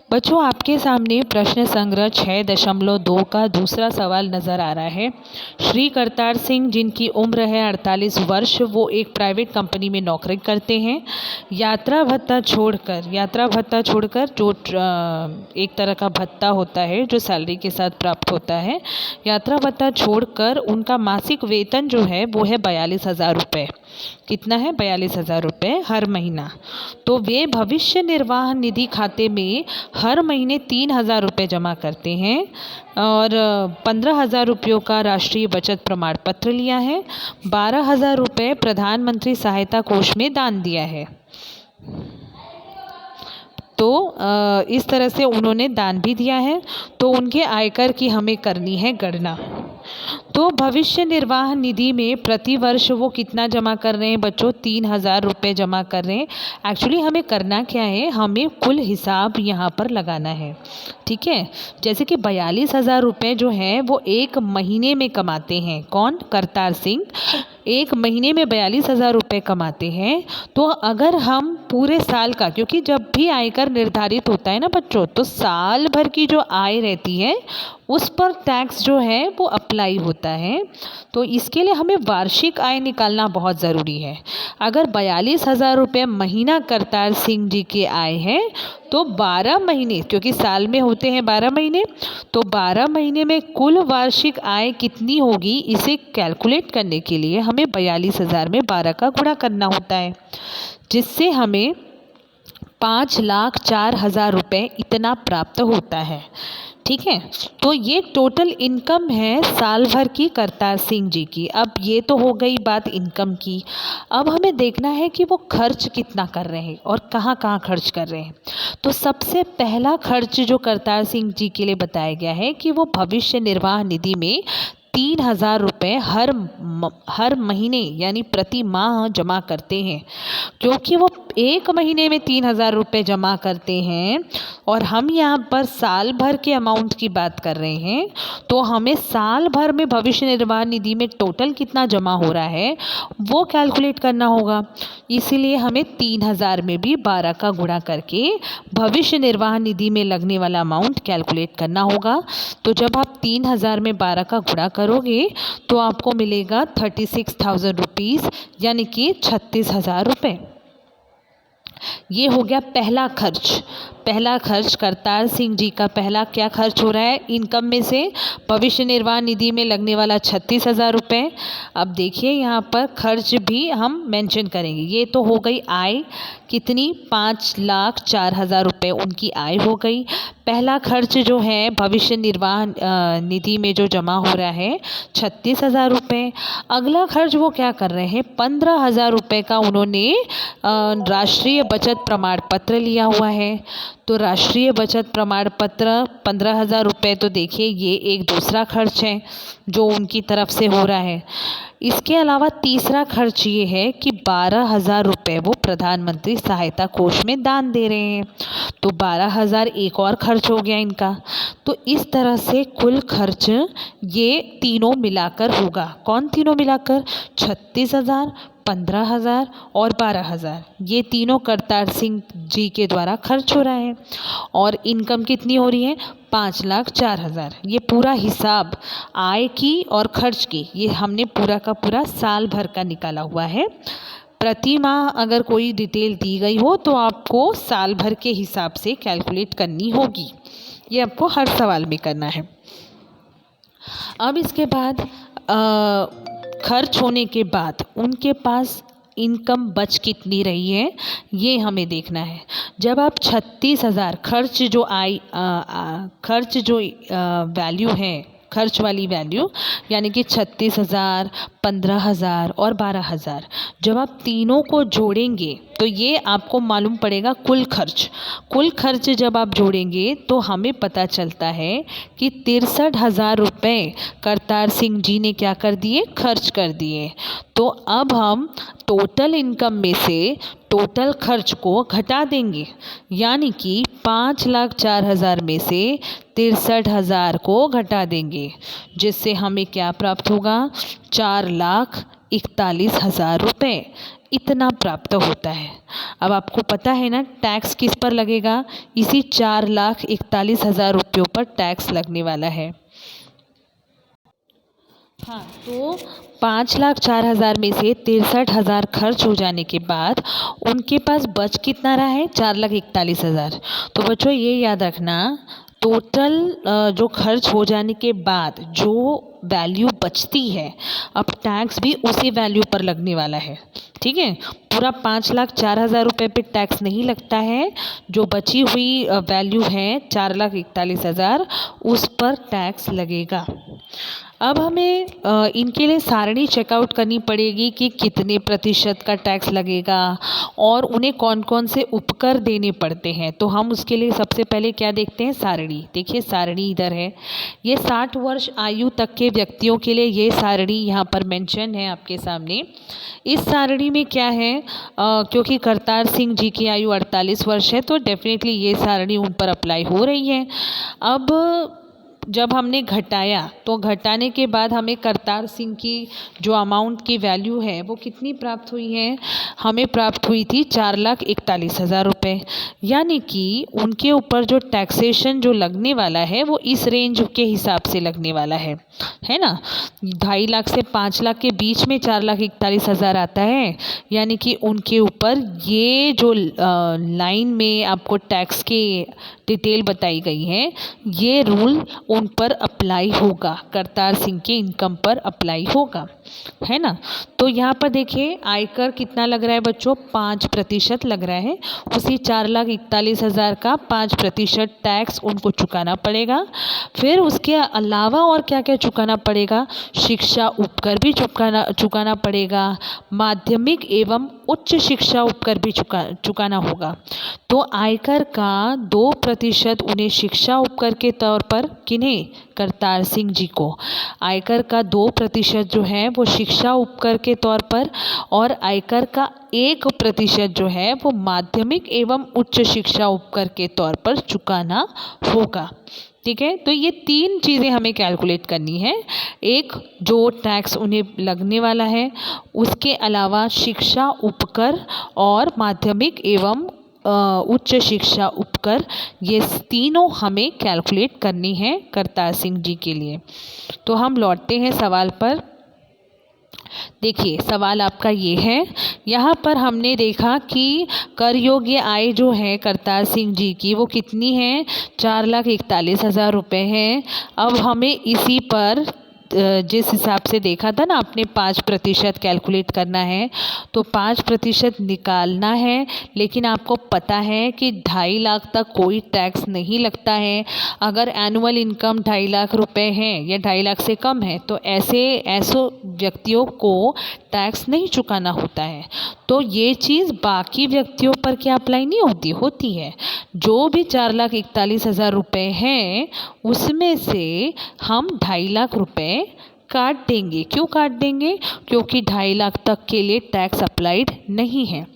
बच्चों, आपके सामने प्रश्न संग्रह 6.2 का दूसरा सवाल नज़र आ रहा है। श्री करतार सिंह, जिनकी उम्र है 48 वर्ष, वो एक प्राइवेट कंपनी में नौकरी करते हैं। यात्रा भत्ता छोड़कर जो एक तरह का भत्ता होता है जो सैलरी के साथ प्राप्त होता है, यात्रा भत्ता छोड़कर उनका मासिक वेतन जो है वो है 42,000 रुपये। कितना है? 42,000 रुपये हर महीना। तो वे भविष्य निर्वाह निधि खाते में हर महीने 3,000 रुपये जमा करते हैं और 15,000 रुपयों का राष्ट्रीय बचत प्रमाण पत्र लिया है। 12,000 रुपये प्रधानमंत्री सहायता कोष में दान दिया है। तो इस तरह से उन्होंने दान भी दिया है। तो उनके आयकर की हमें करनी है गणना। तो भविष्य निर्वाह निधि में प्रति वर्ष वो कितना जमा कर रहे हैं बच्चों? 3,000 रुपये जमा कर रहे हैं। एक्चुअली हमें करना क्या है, हमें कुल हिसाब यहाँ पर लगाना है। ठीक है, जैसे कि 42,000 रुपये जो हैं वो एक महीने में कमाते हैं। कौन? करतार सिंह एक महीने में 42,000 रुपये कमाते हैं। तो अगर हम पूरे साल का, क्योंकि जब भी आयकर निर्धारित होता है ना बच्चों, तो साल भर की जो आय रहती है उस पर टैक्स जो है वो अप्लाई होता है। तो इसके लिए हमें वार्षिक आय निकालना बहुत ज़रूरी है। अगर 42,000 रुपये महीना करतार सिंह जी के आय है तो 12 महीने, क्योंकि साल में होते हैं 12 महीने, तो 12 महीने में कुल वार्षिक आय कितनी होगी, इसे कैलकुलेट करने के लिए हमें 42,000 में 12 का गुणा करना होता है, जिससे हमें 5,04,000 रुपये इतना प्राप्त होता है। ठीक है, तो ये टोटल इनकम है साल भर की करतार सिंह जी की। अब ये तो हो गई बात इनकम की। अब हमें देखना है कि वो खर्च कितना कर रहे हैं और कहाँ कहाँ खर्च कर रहे हैं। तो सबसे पहला खर्च जो करतार सिंह जी के लिए बताया गया है कि वो भविष्य निर्वाह निधि में 3,000 रुपये हर महीने यानी प्रति माह जमा करते हैं। क्योंकि वो एक महीने में 3,000 रुपये जमा करते हैं और हम यहाँ पर साल भर के अमाउंट की बात कर रहे हैं, तो हमें साल भर में भविष्य निर्वाह निधि में टोटल कितना जमा हो रहा है वो कैलकुलेट करना होगा। इसीलिए हमें 3,000 में भी 12 का गुणा करके भविष्य निर्वाह निधि में लगने वाला अमाउंट कैलकुलेट करना होगा। तो जब आप 3,000 में 12 का गुणा करोगे तो आपको मिलेगा 36,000 रुपीज़, यानी कि 36,000 रुपये। ये हो गया पहला खर्च करतार सिंह जी का पहला क्या खर्च हो रहा है इनकम में से? भविष्य निर्वाह निधि में लगने वाला 36,000 रुपये। अब देखिए यहाँ पर खर्च भी हम मेंशन करेंगे। ये तो हो गई आय, कितनी? 5,04,000 रुपये उनकी आय हो गई। पहला खर्च जो है भविष्य निर्वाह निधि में जो जमा हो रहा है 36,000 रुपये। अगला खर्च वो क्या कर रहे हैं? 15,000 रुपये का उन्होंने राष्ट्रीय बचत प्रमाण पत्र लिया हुआ है। तो राष्ट्रीय बचत प्रमाण पत्र 15,000 रुपये, तो देखिए ये एक दूसरा खर्च है जो उनकी तरफ से हो रहा है। इसके अलावा तीसरा खर्च ये है कि 12,000 रुपये वो प्रधानमंत्री सहायता कोष में दान दे रहे हैं। तो 12,000 एक और खर्च हो गया इनका। तो इस तरह से कुल खर्च ये तीनों मिलाकर होगा। कौन तीनों मिलाकर? 36,000, 15,000 और 12,000। ये तीनों करतार सिंह जी के द्वारा खर्च हो रहा है। और इनकम कितनी हो रही है? 5,04,000। ये पूरा हिसाब आय की और खर्च की ये हमने पूरा का पूरा साल भर का निकाला हुआ है। प्रति माह अगर कोई डिटेल दी गई हो तो आपको साल भर के हिसाब से कैलकुलेट करनी होगी। ये आपको हर सवाल में करना है। अब इसके बाद खर्च होने के बाद उनके पास इनकम बच कितनी रही है ये हमें देखना है। जब आप 36,000 खर्च जो वैल्यू है, खर्च वाली वैल्यू, यानी कि 36,000, 15,000 और 12,000, जब आप तीनों को जोड़ेंगे तो ये आपको मालूम पड़ेगा कुल खर्च जब आप जोड़ेंगे तो हमें पता चलता है कि 63,000 रुपये करतार सिंह जी ने क्या कर दिए? खर्च कर दिए। तो अब हम टोटल इनकम में से टोटल खर्च को घटा देंगे, यानी कि 5,04,000 में से 63,000 को घटा देंगे, जिससे हमें क्या प्राप्त होगा? 4,41,000 रुपये। इतना प्राप्त होता है। अब आपको पता है ना टैक्स किस पर लगेगा, इसी 4,41,000 रुपयों पर टैक्स लगने वाला है। हाँ, तो 5,04,000 में से 63,000 खर्च हो जाने के बाद उनके पास बच कितना रहा है, 4,41,000। तो बच्चों ये याद रखना, टोटल जो खर्च हो जाने के बाद जो वैल्यू बचती है, अब टैक्स भी उसी वैल्यू पर लगने वाला है। ठीक है, पूरा 5,04,000 रुपये पे टैक्स नहीं लगता है, जो बची हुई वैल्यू है 4,41,000 उस पर टैक्स लगेगा। अब हमें इनके लिए सारणी चेकआउट करनी पड़ेगी कि कितने प्रतिशत का टैक्स लगेगा और उन्हें कौन कौन से उपकर देने पड़ते हैं। तो हम उसके लिए सबसे पहले क्या देखते हैं, सारणी। देखिए सारणी इधर है, ये 60 वर्ष आयु तक के व्यक्तियों के लिए ये सारणी यहाँ पर मेंशन है आपके सामने। इस सारणी में क्या है, क्योंकि करतार सिंह जी की आयु 48 वर्ष है तो डेफिनेटली ये सारणी उन पर अप्लाई हो रही है। अब जब हमने घटाया तो घटाने के बाद हमें करतार सिंह की जो अमाउंट की वैल्यू है वो कितनी प्राप्त हुई है, हमें प्राप्त हुई थी 4,41,000 रुपये। यानी कि उनके ऊपर जो टैक्सेशन जो लगने वाला है वो इस रेंज के हिसाब से लगने वाला है ना। 2.5 लाख से 5 लाख के बीच में 4,41,000 आता है, यानी कि उनके ऊपर ये जो लाइन में आपको टैक्स की डिटेल बताई गई है, ये रूल उन पर अप्लाई होगा, करतार सिंह के इनकम पर अप्लाई होगा, है ना। तो यहाँ पर देखिए आयकर कितना लग रहा है बच्चों, 5% लग रहा है। उसी 4,41,000 का 5% टैक्स उनको चुकाना पड़ेगा। फिर उसके अलावा और क्या क्या चुकाना पड़ेगा, शिक्षा उपकर भी चुकाना पड़ेगा, माध्यमिक एवं उच्च शिक्षा उपकर भी चुकाना होगा। तो आयकर का 2% उन्हें शिक्षा उपकर के तौर पर, किन्हें, करतार सिंह जी को आयकर का 2% जो है वो शिक्षा उपकर के तौर पर, और आयकर का 1% जो है वो माध्यमिक एवं उच्च शिक्षा उपकर के तौर पर चुकाना होगा। ठीक है, तो ये 3 चीज़ें हमें कैलकुलेट करनी है। एक जो टैक्स उन्हें लगने वाला है, उसके अलावा शिक्षा उपकर और माध्यमिक एवं उच्च शिक्षा उपकर, ये तीनों हमें कैलकुलेट करनी है करतार सिंह जी के लिए। तो हम लौटते हैं सवाल पर। देखिए सवाल आपका ये है, यहाँ पर हमने देखा कि कर योग्य आय जो है करतार सिंह जी की वो कितनी है, 4,41,000 रुपये है। अब हमें इसी पर जिस हिसाब से देखा था ना आपने 5% कैलकुलेट करना है, तो 5% निकालना है। लेकिन आपको पता है कि 2.5 लाख तक कोई टैक्स नहीं लगता है। अगर एनुअल इनकम 2.5 लाख रुपए है या 2.5 लाख से कम है तो ऐसे व्यक्तियों को टैक्स नहीं चुकाना होता है। तो ये चीज़ बाकी व्यक्तियों पर क्या अप्लाई नहीं होती है। जो भी 4,41,000 रुपये हैं उसमें से हम 2.5 लाख रुपए काट देंगे। क्यों काट देंगे, क्योंकि 2.5 लाख तक के लिए टैक्स अप्लाइड नहीं है।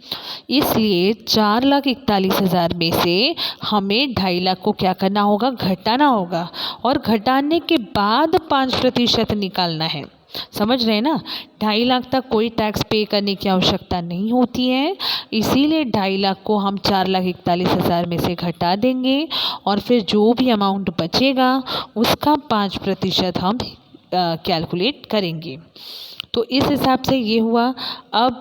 इसलिए 4,41,000 में से हमें 2.5 लाख को क्या करना होगा, घटाना होगा, और घटाने के बाद 5% निकालना है। समझ रहे हैं ना, 2.5 लाख तक कोई टैक्स पे करने की आवश्यकता नहीं होती है। इसीलिए 2.5 लाख को हम 4,41,000 में से घटा देंगे और फिर जो भी अमाउंट बचेगा उसका 5% हम कैलकुलेट करेंगे। तो इस हिसाब से ये हुआ। अब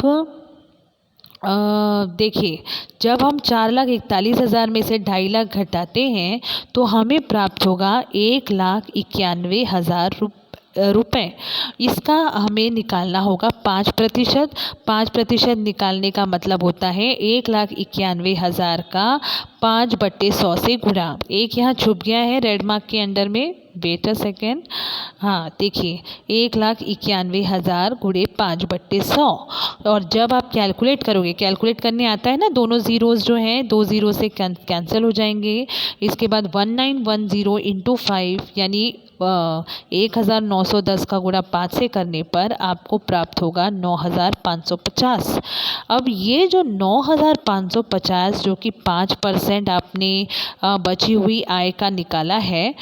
देखिए जब हम 4,41,000 में से 2.5 लाख घटाते हैं तो हमें प्राप्त होगा 1,91,000 रुपये। इसका हमें निकालना होगा 5%। 5% निकालने का मतलब होता है 1,91,000 का 5/100 से गुणा। एक यहाँ छुप गया है रेड मार्क के अंडर में, वेट अ सेकेंड। हाँ देखिए 1,91,000 गुणे 5/100। और जब आप कैलकुलेट करोगे, कैलकुलेट करने आता है ना, दोनों ज़ीरोज़ जो हैं 2 ज़ीरो से कैंसिल हो जाएंगे। इसके बाद 1910 इंटू 5 यानी 1,910 का गुणा 5 से करने पर आपको प्राप्त होगा 9,550। अब ये जो 9,550 जो कि 5% आपने बची हुई आय का निकाला है,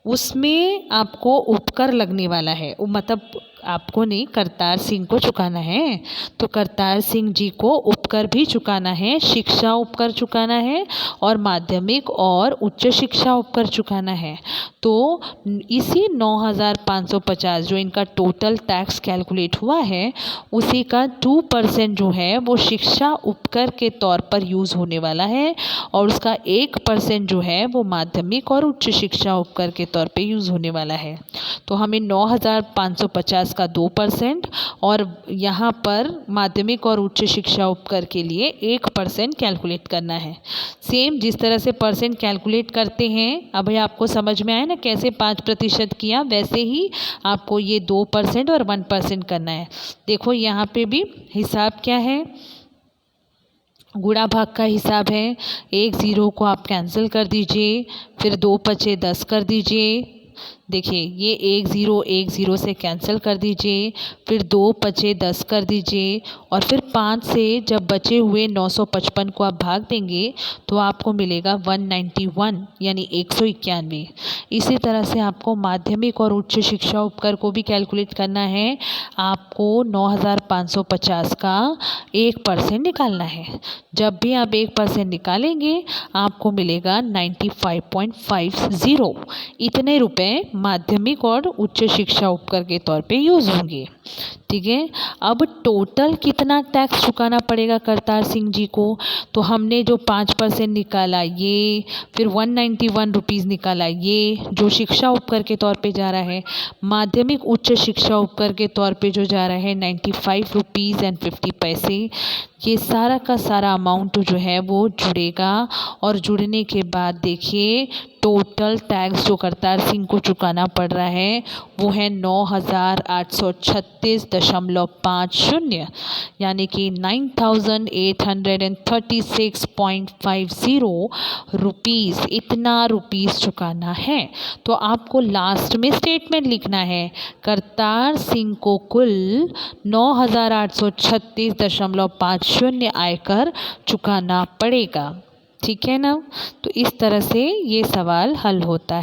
उसमें आपको उपकर लगने वाला है। मतलब आपको नहीं, करतार सिंह को चुकाना है। तो करतार सिंह जी को उपकर भी चुकाना है, शिक्षा उपकर चुकाना है और माध्यमिक और उच्च शिक्षा उपकर चुकाना है। तो इसी 9,550 जो इनका टोटल टैक्स कैलकुलेट हुआ है, उसी का 2% जो है वो शिक्षा उपकर के तौर पर यूज़ होने वाला है और उसका 1% जो है वो माध्यमिक और उच्च शिक्षा उपकर के तौर पे यूज़ होने वाला है। तो हमें 9,550 का 2% और यहाँ पर माध्यमिक और उच्च शिक्षा उपकर के लिए 1% कैलकुलेट करना है। सेम जिस तरह से परसेंट कैलकुलेट करते हैं, अभी आपको समझ में आया ना कैसे 5% किया, वैसे ही आपको ये 2% और 1% करना है। देखो यहाँ पे भी हिसाब क्या है, गुणा भाग का हिसाब है। एक ज़ीरो को आप कैंसिल कर दीजिए, फिर 2 पचे 10 कर दीजिए। देखिए ये एक ज़ीरो से कैंसिल कर दीजिए, फिर 2 पचे 10 कर दीजिए और फिर 5 से जब बचे हुए 955 को आप भाग देंगे तो आपको मिलेगा 191 यानी 191। इसी तरह से आपको माध्यमिक और उच्च शिक्षा उपकर को भी कैलकुलेट करना है। आपको 9,550 का 1% निकालना है। जब भी आप 1% निकालेंगे आपको मिलेगा 95.50। इतने रुपए माध्यमिक और उच्च शिक्षा उपकर के तौर पे यूज़ होंगे। ठीक है, अब टोटल कितना टैक्स चुकाना पड़ेगा करतार सिंह जी को? तो हमने जो 5% निकाला ये, फिर 191 रुपीज़ निकाला ये जो शिक्षा उपकर के तौर पे जा रहा है, माध्यमिक उच्च शिक्षा उपकर के तौर पे जो जा रहा है 95 रुपीज़ एंड 50 पैसे। ये सारा का सारा अमाउंट जो है वो जुड़ेगा और जुड़ने के बाद देखिए टोटल टैक्स जो करतार सिंह को चुकाना पड़ रहा है वो है 9,836.50 यानी कि 9,836.50 रुपीज़। इतना रुपीज़ चुकाना है। तो आपको लास्ट में स्टेटमेंट लिखना है, करतार सिंह को कुल 9,836.50 आयकर चुकाना पड़ेगा। ठीक है ना? तो इस तरह से ये सवाल हल होता है।